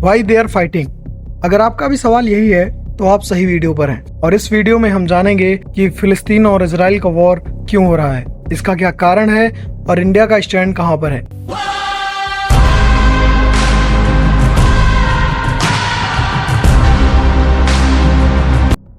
Why they are fighting. अगर आपका भी सवाल यही है तो आप सही वीडियो पर हैं और इस वीडियो में हम जानेंगे कि फिलिस्तीन और इजराइल का वॉर क्यों हो रहा है, इसका क्या कारण है और इंडिया का स्टैंड कहां पर है।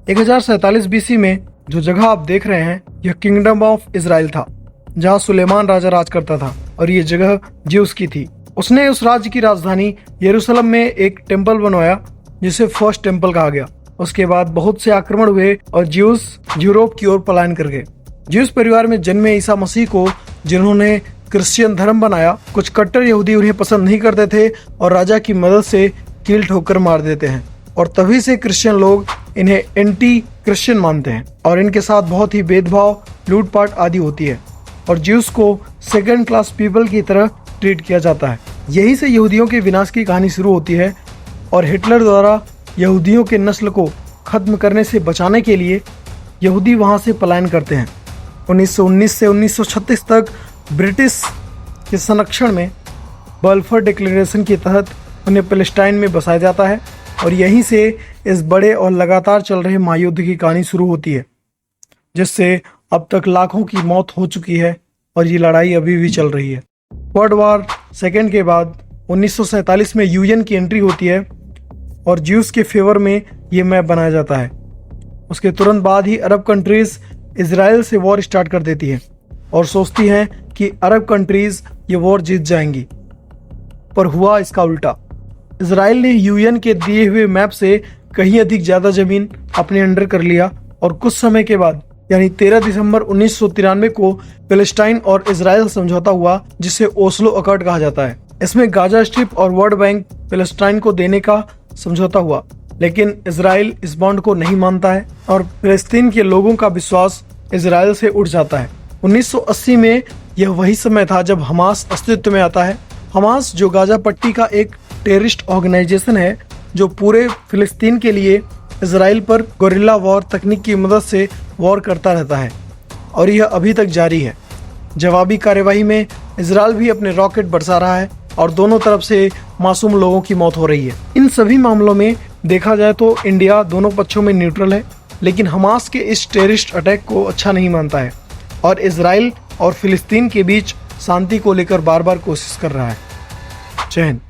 एक 1047 BC में जो जगह आप देख रहे हैं यह किंगडम ऑफ इजराइल था, जहां सुलेमान राजा राज करता था और ये जगह ज्यूस की थी। उसने उस राज्य की राजधानी यरूशलेम में एक टेम्पल बनवाया जिसे फर्स्ट टेम्पल कहा गया। उसके बाद बहुत से आक्रमण हुए और ज्यूस यूरोप की ओर पलायन कर गए। ज्यूस परिवार में जन्मे ईसा मसीह को जिन्होंने क्रिश्चियन धर्म बनाया, कुछ कट्टर यहूदी उन्हें पसंद नहीं करते थे और राजा की मदद से कील ठोकर मार देते हैं और तभी से क्रिश्चियन लोग इन्हें एंटी क्रिश्चियन मानते हैं और इनके साथ बहुत ही भेदभाव, लूटपाट आदि होती है और ज्यूस को सेकंड क्लास पीपल की तरह ट्रीट किया जाता है। यही से यहूदियों के विनाश की कहानी शुरू होती है और हिटलर द्वारा यहूदियों के नस्ल को खत्म करने से बचाने के लिए यहूदी वहां से पलायन करते हैं। 1919 से 1936 तक ब्रिटिश के संरक्षण में बल्फोर डिक्लेरेशन के तहत उन्हें पैलेस्टाइन में बसाया जाता है और यहीं से इस बड़े और लगातार चल रहे महायुद्ध की कहानी शुरू होती है, जिससे अब तक लाखों की मौत हो चुकी है और ये लड़ाई अभी भी चल रही है। वर्ल्ड वॉर सेकेंड के बाद 1947 में यूएन की एंट्री होती है और ज्यूस के फेवर में ये मैप बनाया जाता है। उसके तुरंत बाद ही अरब कंट्रीज इजराइल से वॉर स्टार्ट कर देती है और सोचती हैं कि अरब कंट्रीज ये वॉर जीत जाएंगी, पर हुआ इसका उल्टा। इजराइल ने यूएन के दिए हुए मैप से कहीं अधिक ज्यादा जमीन अपने अंडर कर लिया और कुछ समय के बाद यानी 13 दिसंबर 1993 को पैलेस्टाइन और इजराइल समझौता हुआ, जिसे ओस्लो अकॉर्ड कहा जाता है। इसमें गाजा स्ट्रिप और वर्ल्ड बैंक पैलेस्टाइन को देने का समझौता हुआ, लेकिन इजराइल इस बॉन्ड को नहीं मानता है और फिलिस्तीन के लोगों का विश्वास इजराइल से उठ जाता है। 1980 में यह वही समय था जब हमास अस्तित्व में आता है। हमास जो गाजा पट्टी का एक टेररिस्ट ऑर्गेनाइजेशन है जो पूरे फिलिस्तीन के लिए इजराइल पर गोरिल्ला वॉर तकनीक की मदद से वॉर करता रहता है और यह अभी तक जारी है। जवाबी कार्यवाही में इजराइल भी अपने रॉकेट बरसा रहा है और दोनों तरफ से मासूम लोगों की मौत हो रही है। इन सभी मामलों में देखा जाए तो इंडिया दोनों पक्षों में न्यूट्रल है, लेकिन हमास के इस टेररिस्ट अटैक को अच्छा नहीं मानता है और इजराइल और फिलिस्तीन के बीच शांति को लेकर बार बार कोशिश कर रहा है। जय हिंद।